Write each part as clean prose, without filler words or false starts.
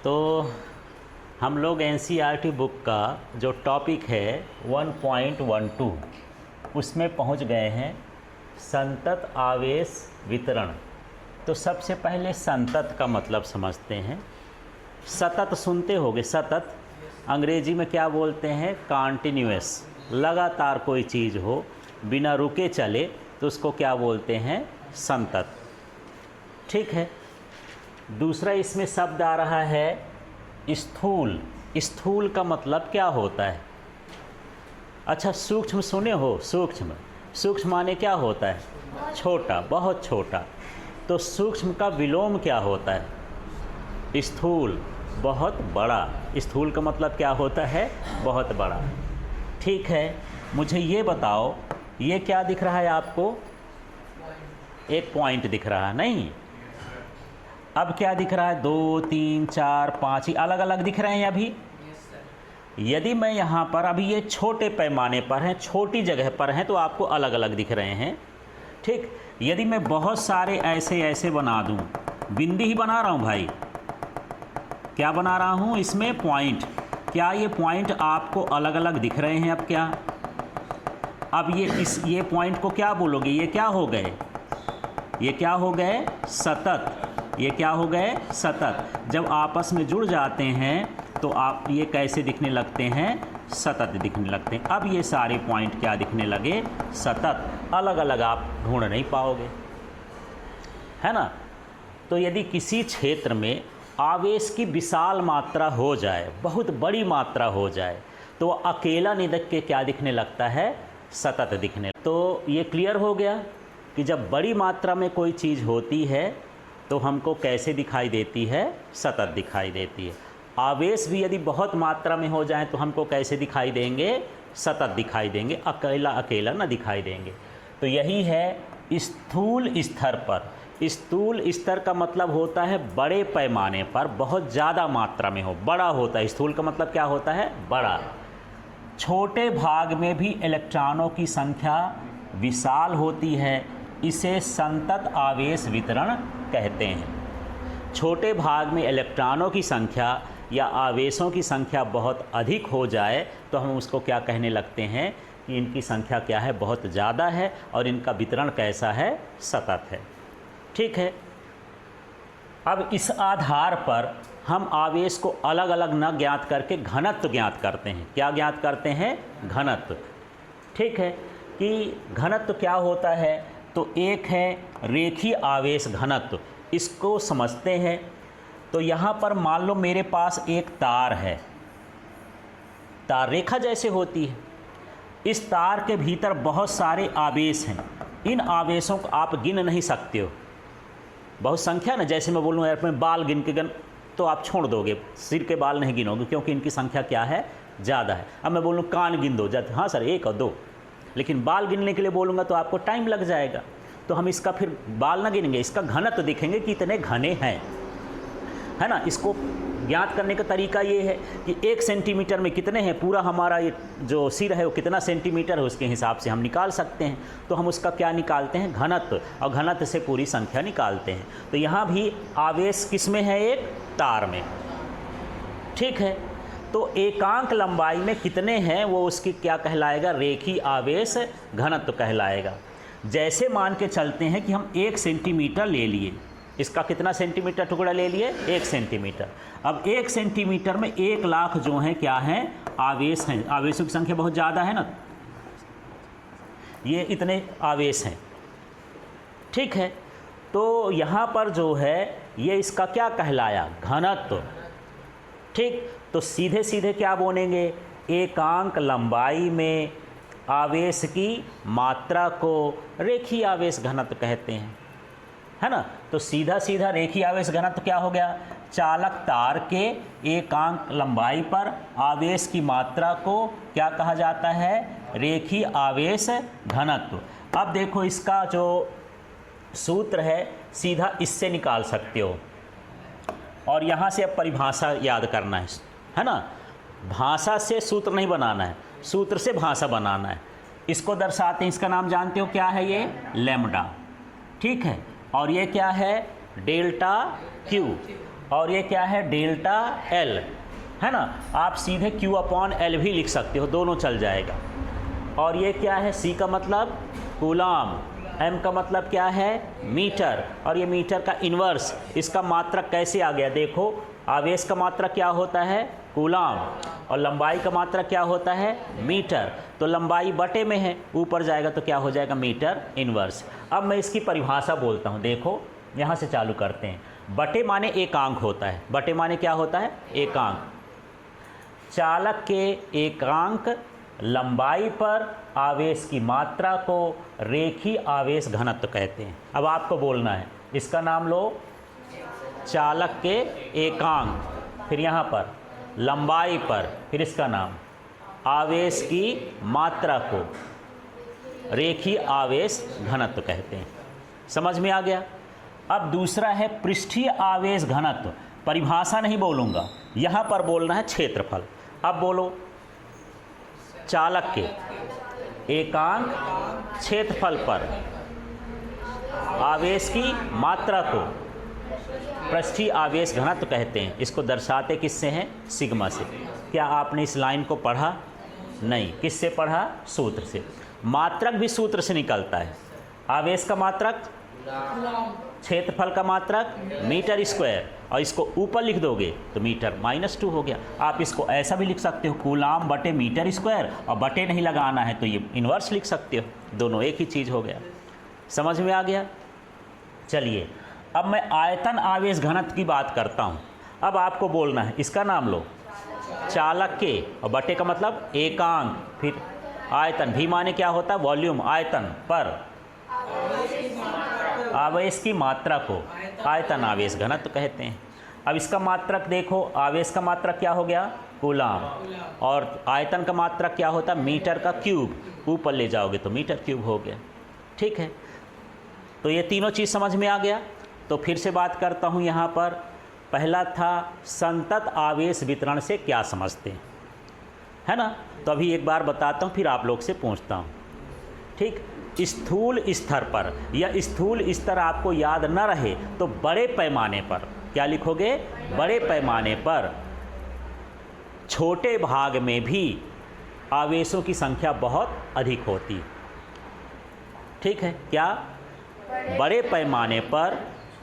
तो हम लोग एनसीईआरटी बुक का जो टॉपिक है 1.12 उसमें पहुंच गए हैं संतत आवेश वितरण। तो सबसे पहले संतत का मतलब समझते हैं। सतत सुनते होगे, सतत अंग्रेजी में क्या बोलते हैं? कॉन्टिन्यूअस। लगातार कोई चीज़ हो, बिना रुके चले, तो उसको क्या बोलते हैं? संतत। ठीक है। दूसरा इसमें शब्द आ रहा है स्थूल। स्थूल का मतलब क्या होता है? अच्छा, सूक्ष्म सुने हो? सूक्ष्म, सूक्ष्म माने क्या होता है? छोटा, बहुत छोटा। तो सूक्ष्म का विलोम क्या होता है? स्थूल, बहुत बड़ा। स्थूल का मतलब क्या होता है? बहुत बड़ा। ठीक है, मुझे ये बताओ, ये क्या दिख रहा है आपको? एक पॉइंट दिख रहा है, नहीं? अब क्या दिख रहा है? 2, 3, 4, 5 ही अलग अलग दिख रहे हैं अभी। यदि मैं यहाँ पर, अभी ये छोटे पैमाने पर हैं, छोटी जगह पर हैं, तो आपको अलग अलग दिख रहे हैं। ठीक। यदि मैं बहुत सारे ऐसे ऐसे बना दूँ, बिंदी ही बना रहा हूँ भाई, क्या बना रहा हूँ इसमें? पॉइंट। क्या ये पॉइंट आपको अलग अलग दिख रहे हैं? अब क्या, अब ये पॉइंट को क्या बोलोगे? ये क्या हो गए? ये क्या हो गए? सतत। ये क्या हो गए? सतत। जब आपस में जुड़ जाते हैं तो आप ये कैसे दिखने लगते हैं? सतत दिखने लगते हैं। अब ये सारे पॉइंट क्या दिखने लगे? सतत। अलग अलग आप ढूंढ नहीं पाओगे, है ना? तो यदि किसी क्षेत्र में आवेश की विशाल मात्रा हो जाए, बहुत बड़ी मात्रा हो जाए, तो अकेला निदक के क्या दिखने लगता है? सतत दिखने। तो ये क्लियर हो गया कि जब बड़ी मात्रा में कोई चीज़ होती है तो हमको कैसे दिखाई देती है? सतत दिखाई देती है। आवेश भी यदि बहुत मात्रा में हो जाए तो हमको कैसे दिखाई देंगे? सतत दिखाई देंगे, अकेला अकेला न दिखाई देंगे। तो यही है स्थूल स्तर पर। स्थूल स्तर का मतलब होता है बड़े पैमाने पर, बहुत ज़्यादा मात्रा में हो, बड़ा होता है। स्थूल का मतलब क्या होता है? बड़ा। छोटे भाग में भी इलेक्ट्रॉनों की संख्या विशाल होती है, इसे संतत आवेश वितरण कहते हैं। छोटे भाग में इलेक्ट्रॉनों की संख्या या आवेशों की संख्या बहुत अधिक हो जाए तो हम उसको क्या कहने लगते हैं? कि इनकी संख्या क्या है? बहुत ज़्यादा है, और इनका वितरण कैसा है? सतत है। ठीक है। अब इस आधार पर हम आवेश को अलग अलग न ज्ञात करके घनत्व ज्ञात करते हैं। क्या ज्ञात करते हैं? घनत्व। ठीक है, कि घनत्व क्या होता है? तो एक है रेखीय आवेश घनत्व, इसको समझते हैं। तो यहाँ पर मान लो मेरे पास एक तार है, तार रेखा जैसे होती है। इस तार के भीतर बहुत सारे आवेश हैं। इन आवेशों को आप गिन नहीं सकते हो, बहुत संख्या ना। जैसे मैं बोलूँ यार मैं बाल गिन के गिन, तो आप छोड़ दोगे, सिर के बाल नहीं गिनोगे, क्योंकि इनकी संख्या क्या है? ज़्यादा है। अब मैं बोलूँ कान गिन दो, जब हाँ सर 1 और 2, लेकिन बाल गिनने के लिए बोलूँगा तो आपको टाइम लग जाएगा। तो हम इसका फिर बाल ना गिनेंगे, इसका घनत्व देखेंगे कि इतने घने हैं, है ना? इसको ज्ञात करने का तरीका ये है कि 1 सेंटीमीटर में कितने हैं, पूरा हमारा ये जो सिर है वो कितना सेंटीमीटर है, उसके हिसाब से हम निकाल सकते हैं। तो हम उसका क्या निकालते हैं? घनत्व, और घनत्व से पूरी संख्या निकालते हैं। तो यहाँ भी आवेश किस में है? एक तार में। ठीक है। तो एकांक लंबाई में कितने हैं वो उसकी क्या कहलाएगा? रेखीय आवेश घनत्व कहलाएगा। जैसे मान के चलते हैं कि हम 1 सेंटीमीटर ले लिए, इसका कितना सेंटीमीटर टुकड़ा ले लिए? 1 सेंटीमीटर। अब 1 सेंटीमीटर में 1 लाख जो हैं क्या हैं? आवेश हैं। आवेशों की संख्या बहुत ज़्यादा है ना, ये इतने आवेश हैं। ठीक है। तो यहाँ पर जो है ये इसका क्या कहलाया? घनत्व। ठीक। तो सीधे सीधे क्या बोलेंगे? एकांक लंबाई में आवेश की मात्रा को रेखीय आवेश घनत्व कहते हैं, है ना? तो सीधा सीधा रेखीय आवेश घनत्व क्या हो गया? चालक तार के एकांक लंबाई पर आवेश की मात्रा को क्या कहा जाता है? रेखीय आवेश घनत्व। अब देखो इसका जो सूत्र है सीधा इससे निकाल सकते हो, और यहाँ से अब परिभाषा याद करना है ना? भाषा से सूत्र नहीं बनाना है, सूत्र से भाषा बनाना है। इसको दर्शाते हैं, इसका नाम जानते हो क्या है? ये लैम्डा। ठीक है। और ये क्या है? Delta Q. और ये क्या है डेल्टा एल, है ना। आप सीधे Q/L भी लिख सकते हो, दोनों चल जाएगा। और ये क्या है, C का मतलब कूलाम, M का मतलब क्या है मीटर, और ये मीटर का इन्वर्स, इसका मात्रक कैसे आ गया देखो, आवेश का मात्रक क्या होता है कूलाम, और लंबाई का मात्रक क्या होता है मीटर, तो लंबाई बटे में है, ऊपर जाएगा तो क्या हो जाएगा मीटर इन्वर्स। अब मैं इसकी परिभाषा बोलता हूँ, देखो यहाँ से चालू करते हैं। बटे माने एकांक होता है, बटे माने क्या होता है एकांक, चालक के एकांक लंबाई पर आवेश की मात्रा को रेखीय आवेश घनत्व कहते हैं। अब आपको बोलना है, इसका नाम लो चालक के एकांक, फिर यहाँ पर लंबाई पर, फिर इसका नाम आवेश की मात्रा को रेखीय आवेश घनत्व कहते हैं। समझ में आ गया। अब दूसरा है पृष्ठीय आवेश घनत्व, परिभाषा नहीं बोलूँगा, यहाँ पर बोलना है क्षेत्रफल। अब बोलो, चालक के एकांक क्षेत्रफल पर आवेश की मात्रा को पृष्ठीय आवेश घनत्व कहते हैं। इसको दर्शाते किससे हैं, सिग्मा से। क्या आपने इस लाइन को पढ़ा? नहीं। किससे पढ़ा? सूत्र से। मात्रक भी सूत्र से निकलता है, आवेश का मात्रक क्षेत्रफल का मात्रक मीटर स्क्वायर, और इसको ऊपर लिख दोगे तो मीटर -2 हो गया। आप इसको ऐसा भी लिख सकते हो, कूलाम बटे मीटर स्क्वायर, और बटे नहीं लगाना है तो ये इन्वर्स लिख सकते हो, दोनों एक ही चीज़ हो गया। समझ में आ गया। चलिए अब मैं आयतन आवेश घनत्व की बात करता हूँ। अब आपको बोलना है, इसका नाम लो चालक के, और बटे का मतलब एकांक, फिर आयतन, भी माने क्या होता है वॉल्यूम, आयतन पर आवेश की मात्रा को आयतन आवेश घनत्व कहते हैं। अब इसका मात्रक देखो, आवेश का मात्रक क्या हो गया कूलाम, और आयतन का मात्रक क्या होता है मीटर का क्यूब, ऊपर ले जाओगे तो मीटर क्यूब हो गया। ठीक है, तो ये तीनों चीज़ समझ में आ गया। तो फिर से बात करता हूँ यहाँ पर। पहला था संतत आवेश वितरण से क्या समझते हैं, है ना। तो अभी एक बार बताता हूँ, फिर आप लोग से पूछता हूँ। ठीक, स्थूल स्तर पर, या स्थूल स्तर आपको याद न रहे तो बड़े पैमाने पर क्या लिखोगे, बड़े पैमाने पर छोटे भाग में भी आवेशों की संख्या बहुत अधिक होती। ठीक है, क्या बड़े पैमाने पर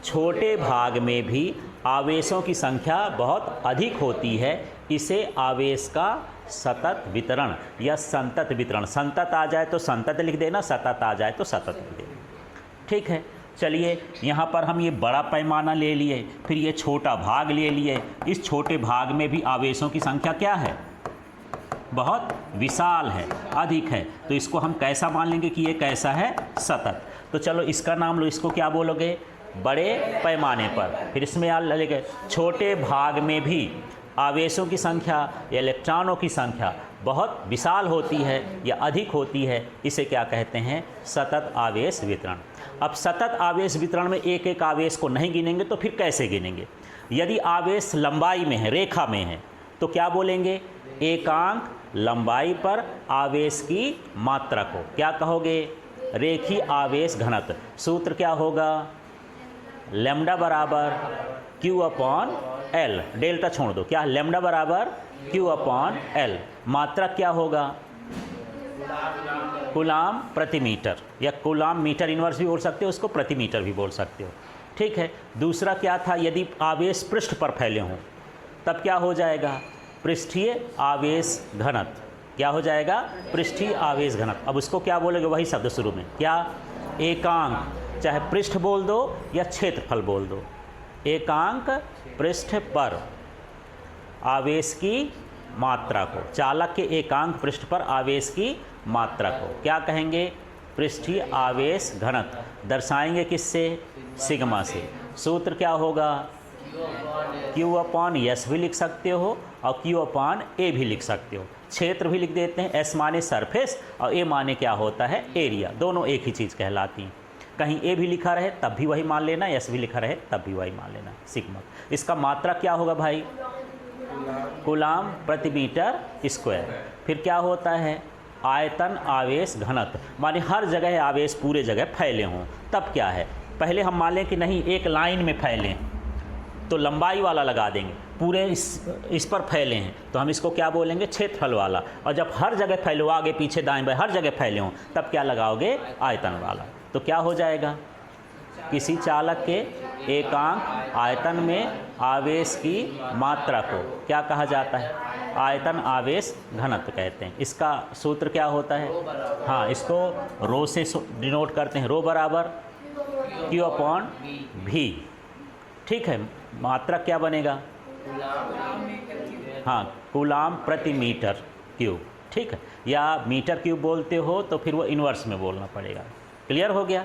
छोटे भाग में भी आवेशों की संख्या बहुत अधिक होती है, इसे आवेश का सतत वितरण या संतत वितरण, संतत आ जाए तो संतत लिख देना, सतत आ जाए तो सतत लिख देना। ठीक है, चलिए यहाँ पर हम ये बड़ा पैमाना ले लिए, फिर ये छोटा भाग ले लिए। इस छोटे भाग में भी आवेशों की संख्या क्या है, बहुत विशाल है, अधिक है, तो इसको हम कैसा मान लेंगे कि ये कैसा है सतत। तो चलो इसका नाम लो, इसको क्या बोलोगे बड़े पैमाने पर। फिर इसमें याद लगेगा छोटे भाग में भी आवेशों की संख्या या इलेक्ट्रॉनों की संख्या बहुत विशाल होती है या अधिक होती है, इसे क्या कहते हैं सतत आवेश वितरण। अब सतत आवेश वितरण में एक एक आवेश को नहीं गिनेंगे तो फिर कैसे गिनेंगे। यदि आवेश लंबाई में है, रेखा में है, तो क्या बोलेंगे एकांक लंबाई पर आवेश की मात्रा को क्या कहोगे रेखीय आवेश घनत्व। सूत्र क्या होगा लैम्डा बराबर Q/L, डेल्टा छोड़ दो, क्या लैम्डा बराबर Q/L। मात्रा क्या होगा कूलाम प्रति मीटर, या कूलाम मीटर इनवर्स भी बोल सकते हो, उसको प्रति मीटर भी बोल सकते हो। ठीक है, दूसरा क्या था, यदि आवेश पृष्ठ पर फैले हों तब क्या हो जाएगा पृष्ठीय आवेश घनत्व। क्या हो जाएगा पृष्ठीय आवेश घनत्व। अब उसको क्या बोलोगे, वही शब्द शुरू में, क्या एकांक, चाहे पृष्ठ बोल दो या क्षेत्रफल बोल दो, एकांक पृष्ठ पर आवेश की मात्रा को, चालक के एकांक पृष्ठ पर आवेश की मात्रा को क्या कहेंगे पृष्ठीय आवेश घनत्व। दर्शाएंगे किससे, सिग्मा से। सूत्र क्या होगा Q/S भी लिख सकते हो और Q/A भी लिख सकते हो। क्षेत्र भी लिख देते हैं, S माने सरफेस और A माने क्या होता है एरिया, दोनों एक ही चीज़ कहलाती हैं। कहीं A भी लिखा रहे तब भी वही मान लेना, S भी लिखा रहे तब भी वही मान लेना, सिग्मा। इसका मात्रा क्या होगा भाई कूलाम प्रति मीटर स्क्वायर। फिर क्या होता है आयतन आवेश घनत्व, माने हर जगह आवेश पूरे जगह फैले हों तब क्या है। पहले हम मान लें कि नहीं एक लाइन में फैलें तो लंबाई वाला लगा देंगे, पूरे इस पर फैले हैं तो हम इसको क्या बोलेंगे, क्षेत्रफल वाला। और जब हर जगह फैले हो, आगे पीछे दाएं बाएं हर जगह फैले हों, तब क्या लगाओगे, आयतन वाला। तो क्या हो जाएगा, किसी चालक के एकांक आयतन में आवेश की मात्रा को क्या कहा जाता है, आयतन आवेश घनत्व कहते हैं। इसका सूत्र क्या होता है, हाँ, इसको रो से डिनोट करते हैं, रो बराबर Q अपॉन V। ठीक है, मात्रा क्या बनेगा, हाँ, कूलाम प्रति मीटर क्यूब। ठीक है, या मीटर क्यूब बोलते हो तो फिर वो इन्वर्स में बोलना पड़ेगा। क्लियर हो गया।